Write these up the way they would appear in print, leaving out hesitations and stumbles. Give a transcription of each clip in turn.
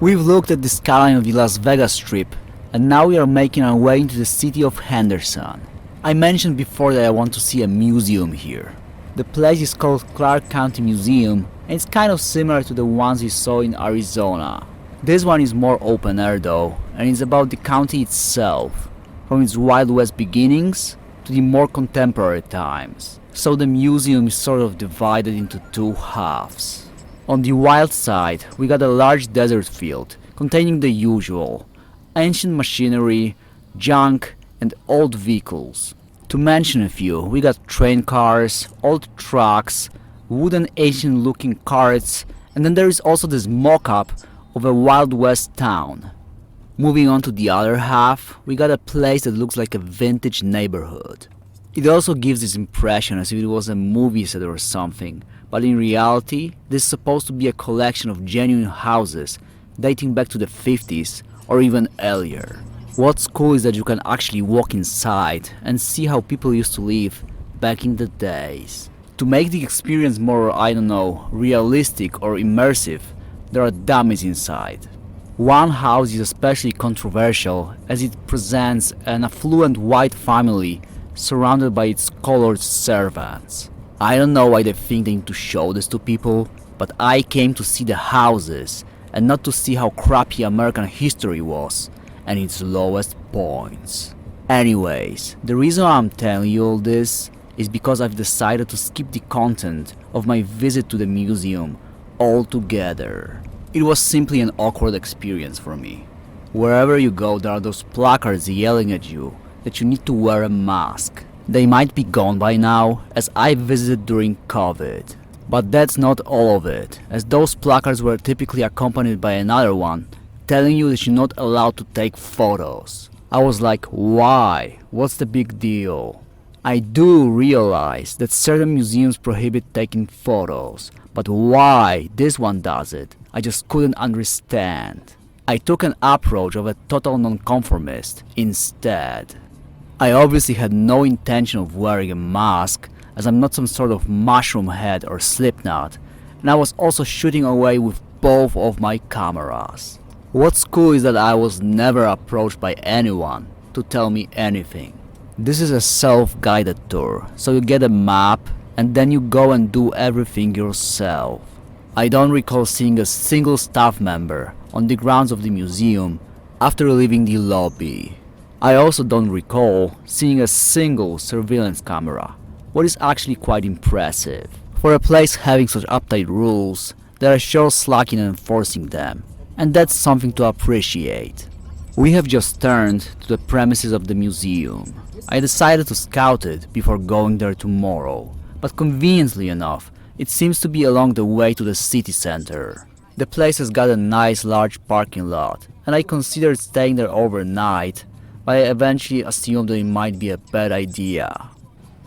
We've looked at the skyline of the Las Vegas Strip, and now we are making our way into the city of Henderson. I mentioned before that I want to see a museum here. The place is called Clark County Museum, and it's kind of similar to the ones we saw in Arizona. This one is more open air though, and it's about the county itself, from its Wild West beginnings to the more contemporary times. So the museum is sort of divided into two halves. On the wild side, we got a large desert field containing the usual ancient machinery, junk, and old vehicles. To mention a few, we got train cars, old trucks, wooden ancient looking carts, and then there is also this mock-up of a Wild West town. Moving on to the other half, we got a place that looks like a vintage neighborhood. It also gives this impression as if it was a movie set or something, but in reality, this is supposed to be a collection of genuine houses dating back to the 50s or even earlier. What's cool is that you can actually walk inside and see how people used to live back in the days. To make the experience more, I don't know, realistic or immersive, there are dummies inside. One house is especially controversial as it presents an affluent white family surrounded by its colored servants. I don't know why they think they need to show this to people, but I came to see the houses and not to see how crappy American history was and its lowest points. Anyways, the reason I'm telling you all this is because I've decided to skip the content of my visit to the museum altogether. It was simply an awkward experience for me. Wherever you go, there are those placards yelling at you that you need to wear a mask. They might be gone by now, as I visited during COVID. But that's not all of it, as those placards were typically accompanied by another one telling you that you're not allowed to take photos. I was like, why? What's the big deal? I do realize that certain museums prohibit taking photos, but why this one does it, I just couldn't understand. I took an approach of a total nonconformist instead. I obviously had no intention of wearing a mask, as I'm not some sort of Mushroomhead or Slipknot, and I was also shooting away with both of my cameras. What's cool is that I was never approached by anyone to tell me anything. This is a self-guided tour, so you get a map and then you go and do everything yourself. I don't recall seeing a single staff member on the grounds of the museum after leaving the lobby. I also don't recall seeing a single surveillance camera, what is actually quite impressive. For a place having such uptight rules, they are sure slacking in enforcing them, and that's something to appreciate. We have just turned to the premises of the museum. I decided to scout it before going there tomorrow, but conveniently enough, it seems to be along the way to the city center. The place has got a nice large parking lot, and I considered staying there overnight, but I eventually assumed that it might be a bad idea.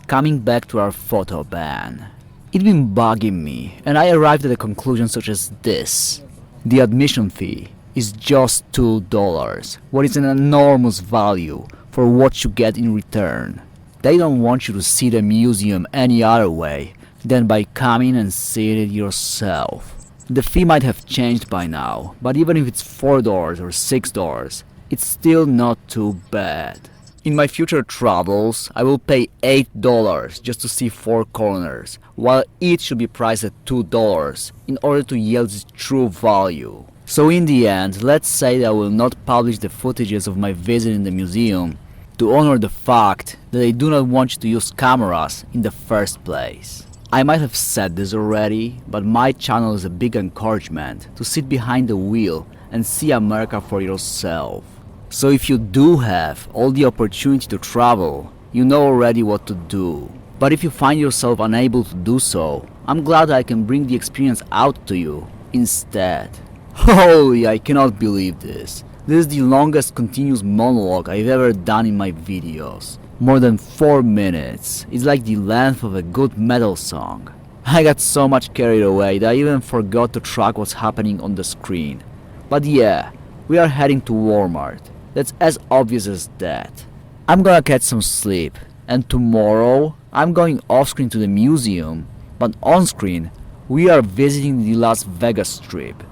Coming back to our photo ban. It'd been bugging me, and I arrived at a conclusion such as this. The admission fee is just $2, what is an enormous value for what you get in return. They don't want you to see the museum any other way than by coming and seeing it yourself. The fee might have changed by now, but even if it's $4 or $6, it's still not too bad. In my future travels, I will pay $8 just to see 4 corners, while each should be priced at $2 in order to yield its true value. So in the end, let's say that I will not publish the footages of my visit in the museum to honor the fact that they do not want you to use cameras in the first place. I might have said this already, but my channel is a big encouragement to sit behind the wheel and see America for yourself. So if you do have all the opportunity to travel, you know already what to do. But if you find yourself unable to do so, I'm glad I can bring the experience out to you instead. Holy, I cannot believe this. This is the longest continuous monologue I've ever done in my videos. More than 4 minutes. It's like the length of a good metal song. I got so much carried away that I even forgot to track what's happening on the screen. But yeah, we are heading to Walmart. That's as obvious as that. I'm gonna catch some sleep, and tomorrow I'm going off-screen to the museum, but on-screen we are visiting the Las Vegas Strip.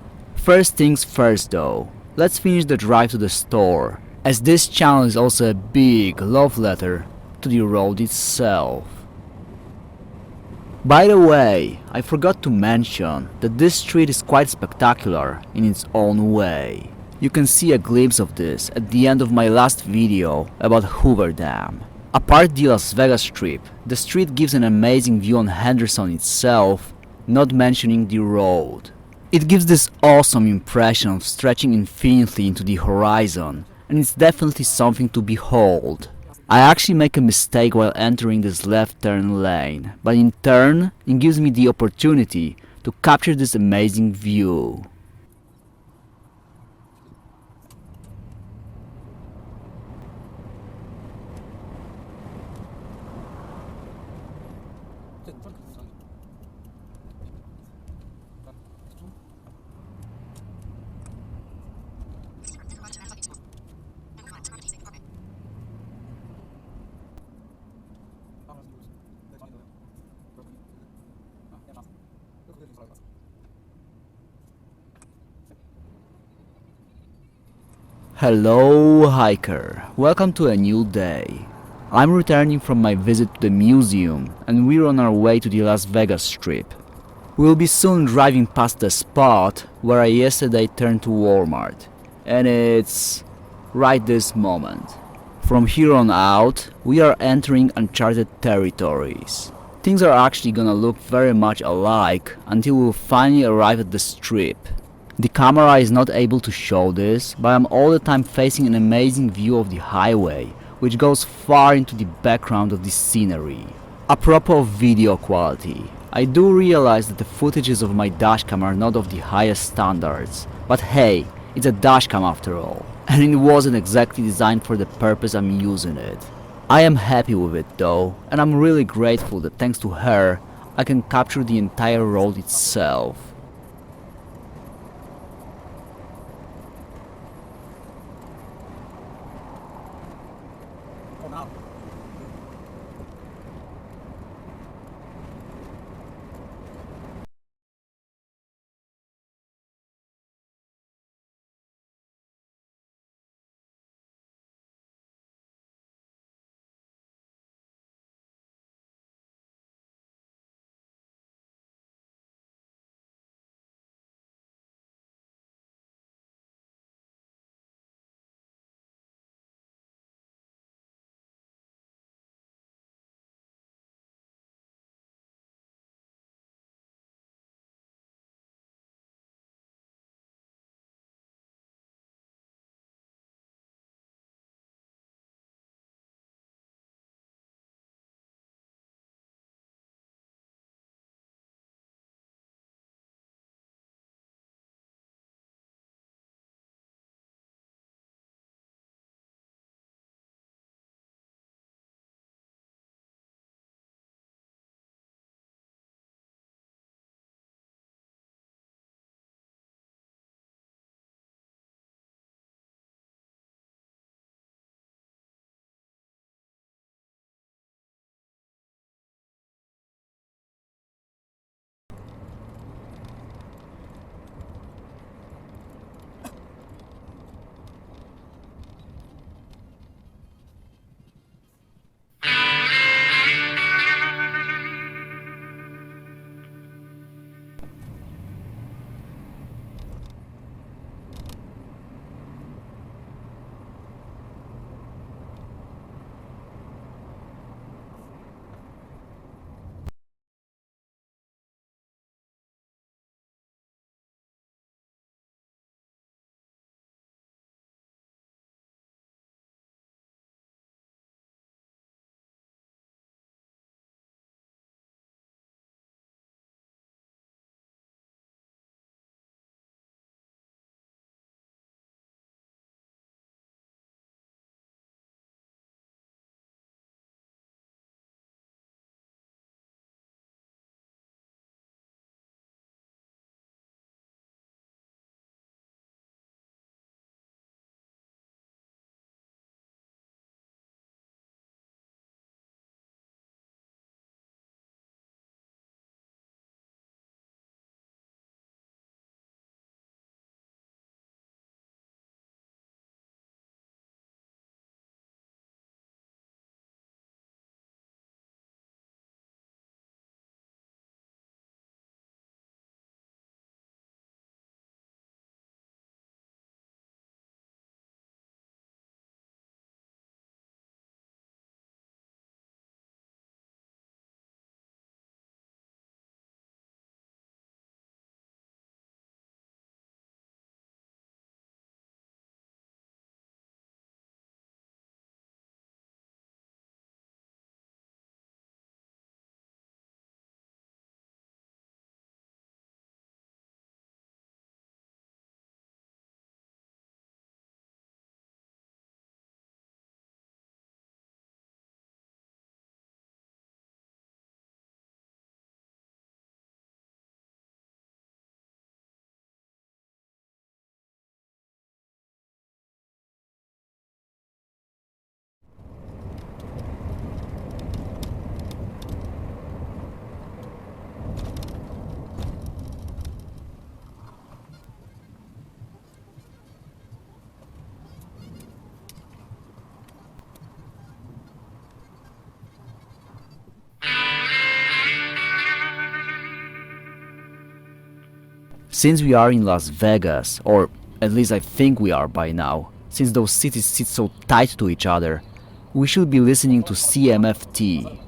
First things first though, let's finish the drive to the store, as this channel is also a big love letter to the road itself. By the way, I forgot to mention that this street is quite spectacular in its own way. You can see a glimpse of this at the end of my last video about Hoover Dam. Apart the Las Vegas Strip, the street gives an amazing view on Henderson itself, not mentioning the road. It gives this awesome impression of stretching infinitely into the horizon, and it's definitely something to behold. I actually make a mistake while entering this left turn lane, but in turn, it gives me the opportunity to capture this amazing view. Hello hiker, welcome to a new day. I'm returning from my visit to the museum and we're on our way to the Las Vegas Strip. We'll be soon driving past the spot where I yesterday turned to Walmart, and it's right this moment. From here on out, we are entering uncharted territories. Things are actually gonna look very much alike until we'll finally arrive at the strip. The camera is not able to show this, but I'm all the time facing an amazing view of the highway, which goes far into the background of the scenery. Apropos of video quality, I do realize that the footages of my dashcam are not of the highest standards, but hey, it's a dashcam after all, and it wasn't exactly designed for the purpose I'm using it. I am happy with it though, and I'm really grateful that thanks to her, I can capture the entire road itself. Since we are in Las Vegas, or at least I think we are by now, since those cities sit so tight to each other, we should be listening to CMFT.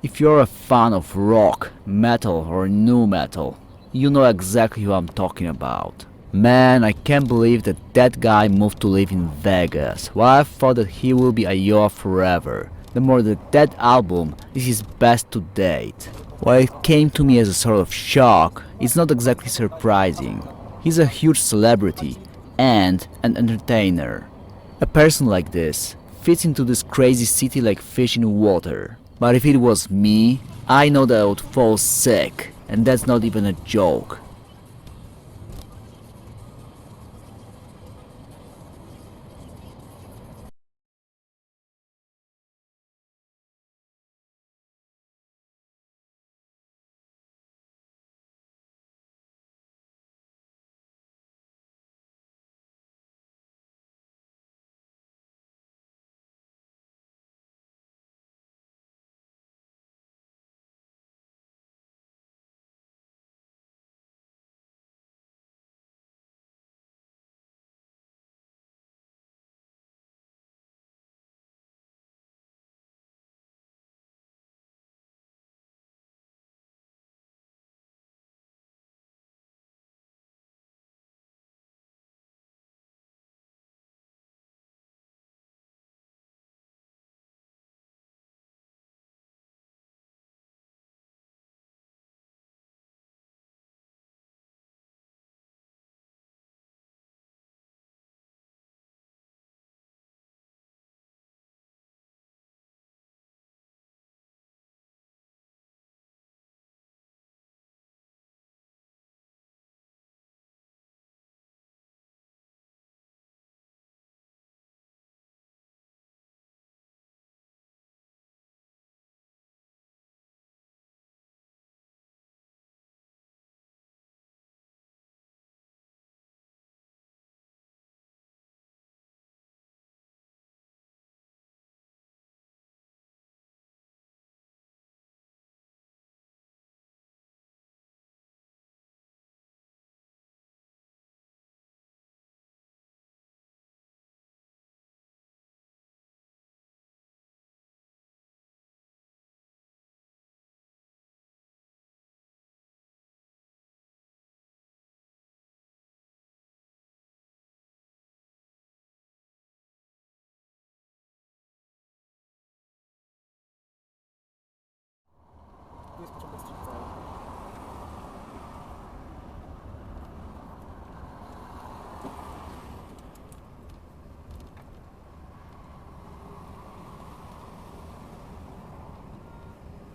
If you're a fan of rock, metal or nu metal, you know exactly who I'm talking about. Man, I can't believe that guy moved to live in Vegas, while I thought that he will be Iowa forever. The more that album is his best to date. While it came to me as a sort of shock, it's not exactly surprising. He's a huge celebrity and an entertainer. A person like this fits into this crazy city like fish in water. But if it was me, I know that I would fall sick, and that's not even a joke.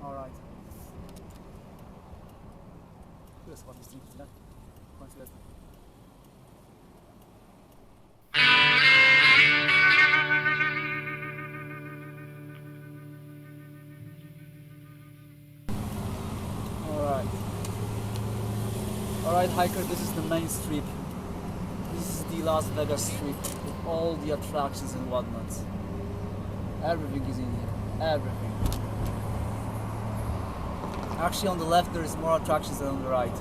Alright. Tu jest ładny street, nie? W końcu jest. Alright. Alright hiker, this is the main strip. This is the Las Vegas strip with all the attractions and whatnot. Everything is in here. Everything. Actually on the left there is more attractions than on the right.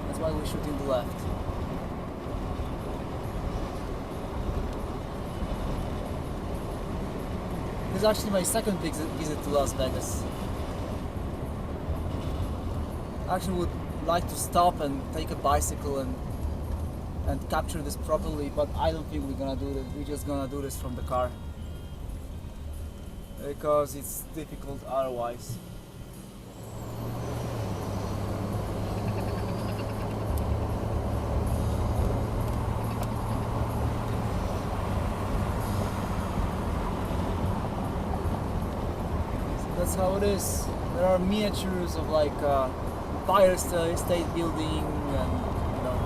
That's why we shoot in the left. This is actually my second visit to Las Vegas. I actually would like to stop and take a bicycle and capture this properly, but I don't think we're gonna do this. We're just gonna do this from the car. Because it's difficult otherwise. So that's how it is. There are miniatures of like Empire State Building and you know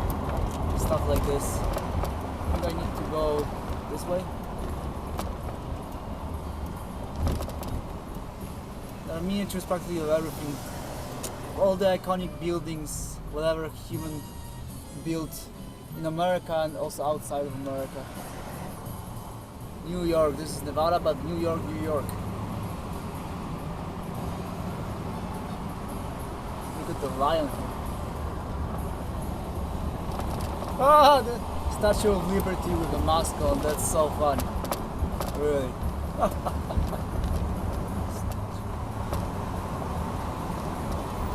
stuff like this. I think I need to go this way. There are miniatures practically of everything. All the iconic buildings, whatever human built in America and also outside of America. New York, this is Nevada, but New York, New York. Look at the lion here. Ah, the Statue of Liberty with the mask on, that's so funny. Really.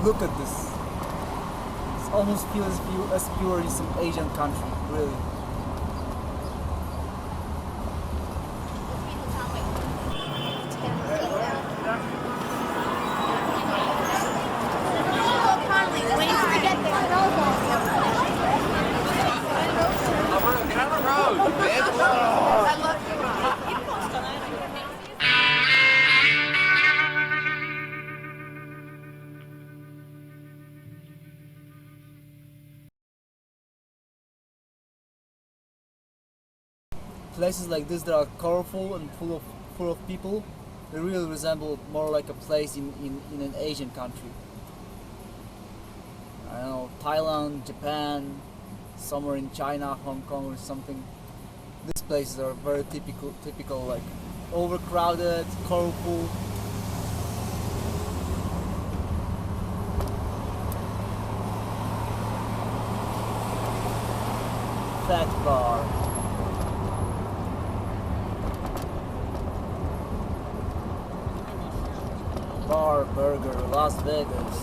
Look at this. It almost feels as pure in some Asian country, really. Places like this that are colorful and full of people, they really resemble more like a place in an Asian country. I don't know, Thailand, Japan, somewhere in China, Hong Kong or something. These places are very typical like overcrowded, colorful. Fat bar. Bar, burger, Las Vegas.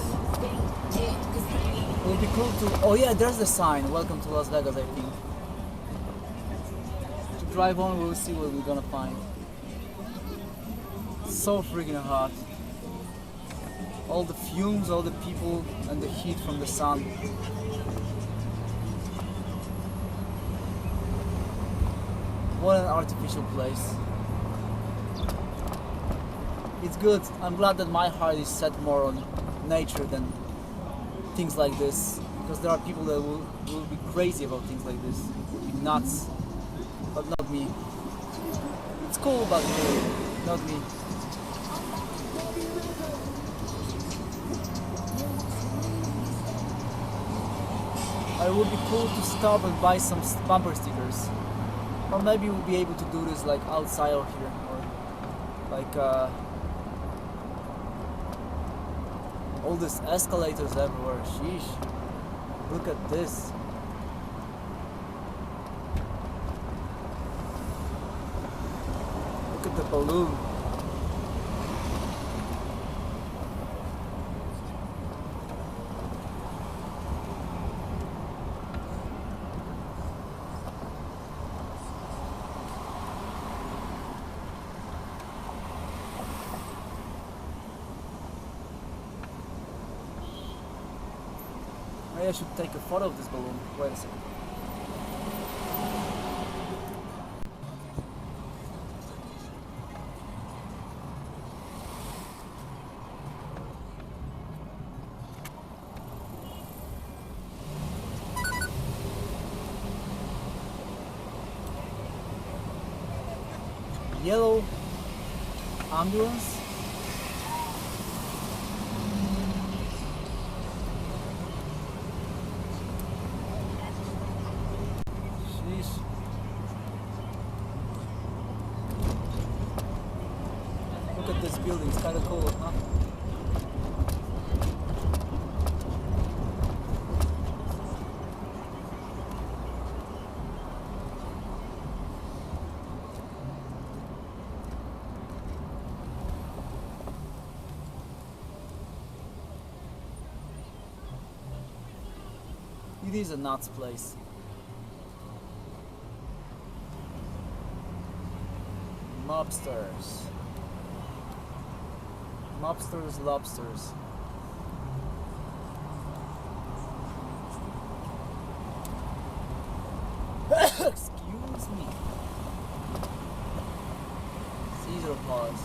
It would be cool to... Oh yeah, there's the sign. Welcome to Las Vegas, I think. To drive on, we'll see what we're gonna find. It's so freaking hot. All the fumes, all the people, and the heat from the sun. What an artificial place. It's good. I'm glad that my heart is set more on nature than things like this, because there are people that will be crazy about things like this, will be nuts, but not me. It's cool, but not me. It would be cool to stop and buy some bumper stickers, or maybe we'll be able to do this like outside of here, or like all these escalators everywhere. Sheesh. Look at this. Look at the balloon. Maybe I should take a photo of this balloon. Wait a second. Yellow ambulance. Look at this building, it's kind of cool, huh? It is a nuts place. Mobsters. Mobsters, lobsters. Excuse me. Caesar pause.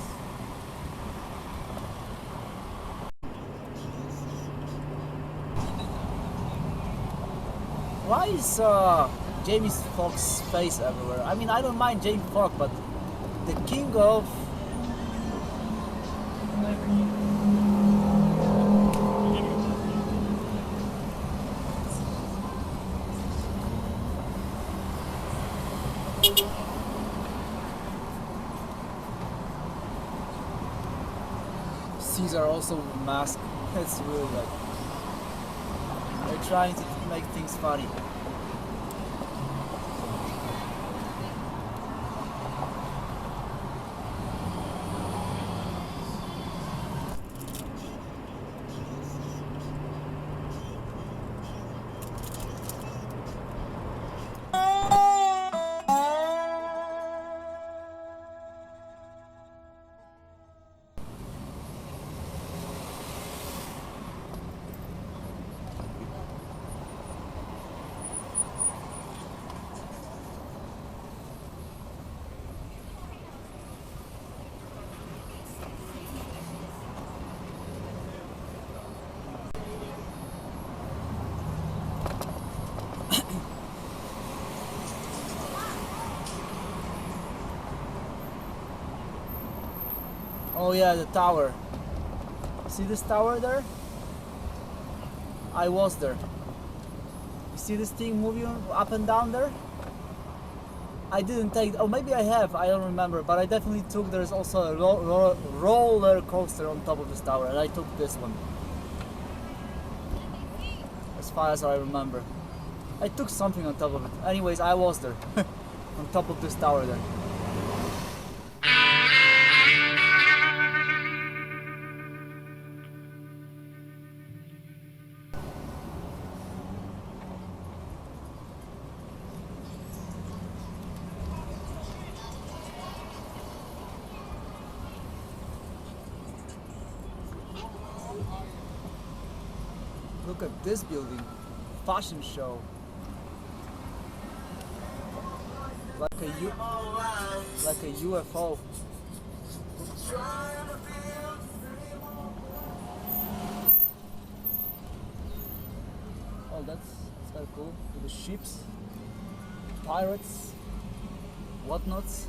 Why is Jamie Foxx's face everywhere? I mean, I don't mind Jamie Foxx, but the king of... Caesar also with mask. It's really like... They're trying to make things funny. Oh yeah, the tower. See this tower there? I was there. You see this thing moving up and down there? I didn't take, oh maybe I have, I don't remember, but I definitely took, there's also a roller coaster on top of this tower, and I took this one. As far as I remember. I took something on top of it. Anyways, I was there. On top of this tower there. Look at this building. Fashion show. Like a UFO. Oh, that's kind of cool. With the ships, pirates, whatnots.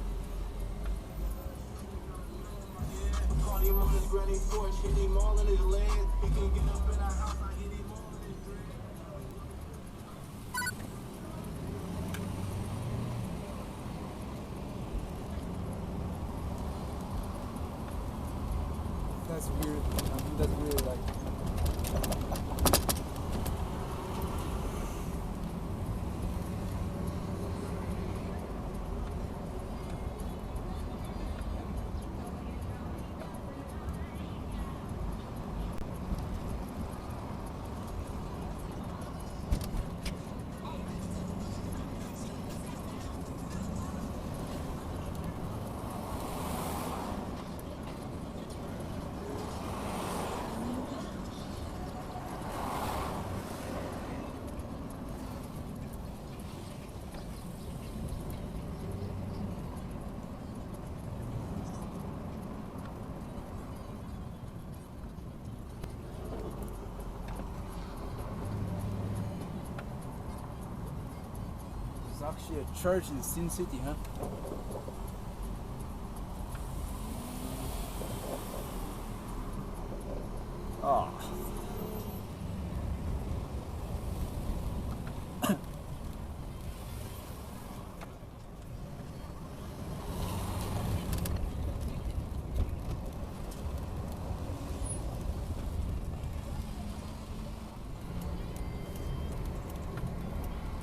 That's weird. I think that's really like. There's actually a church in Sin City, huh? Oh.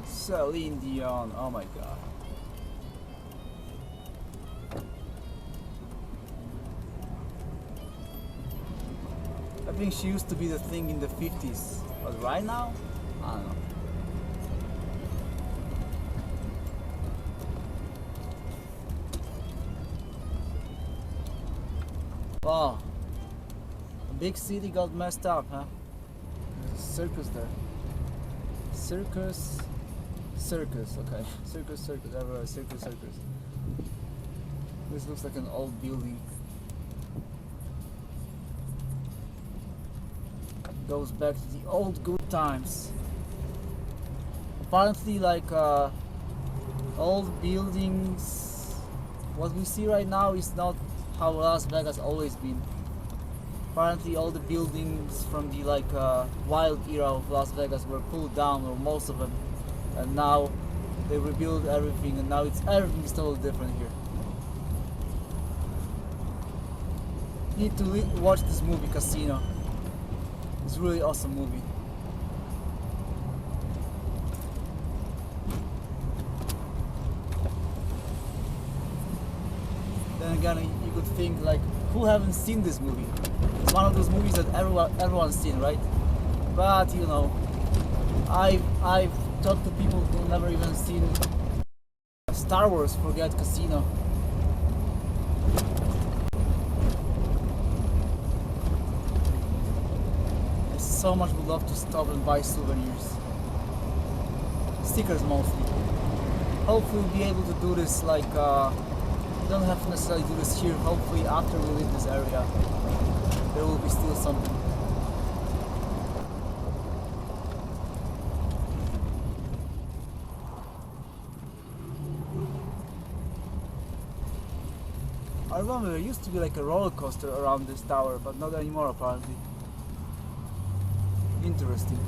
Celine Dion, oh my god. I think she used to be the thing in the 50s, but right now, I don't know. Wow, a big city got messed up, huh? There's a circus there. Circus, okay. Circus, everywhere, circus. This looks like an old building. Goes back to the old good times. Apparently, like old buildings, what we see right now is not how Las Vegas always been. Apparently, all the buildings from the wild era of Las Vegas were pulled down, or most of them, and now they rebuild everything, and now everything is totally different here. You need to watch this movie, Casino. It's a really awesome movie. Then again, you could think like, who haven't seen this movie? It's one of those movies that everyone's seen, right? But you know, I've talked to people who never even seen Star Wars. Forget Casino. I so much would love to stop and buy souvenirs, stickers mostly. Hopefully we'll be able to do this like. We don't have to necessarily do this here. Hopefully after we leave this area, there will be still something. I remember there used to be like a roller coaster around this tower, but not anymore apparently. Interesting.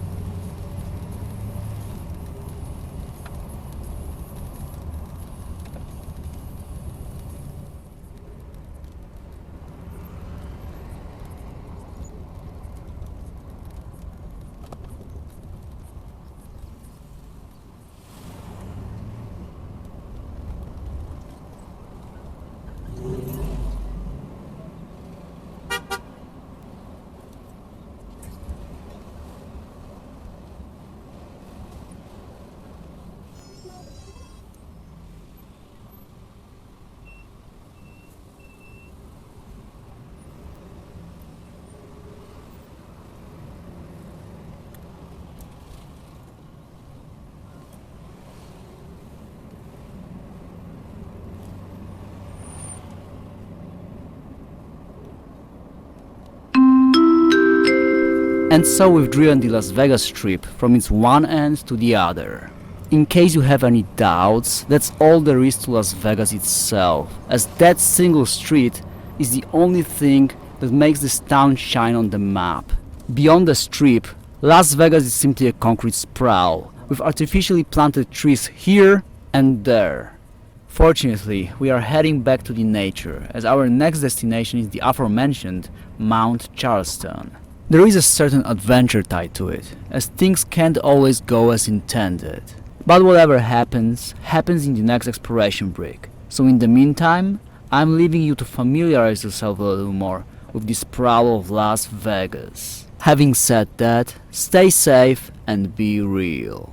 And so we've driven the Las Vegas Strip from its one end to the other. In case you have any doubts, that's all there is to Las Vegas itself, as that single street is the only thing that makes this town shine on the map. Beyond the Strip, Las Vegas is simply a concrete sprawl, with artificially planted trees here and there. Fortunately, we are heading back to the nature, as our next destination is the aforementioned Mount Charleston. There is a certain adventure tied to it, as things can't always go as intended. But whatever happens, happens in the next exploration break. So in the meantime, I'm leaving you to familiarize yourself a little more with the sprawl of Las Vegas. Having said that, stay safe and be real.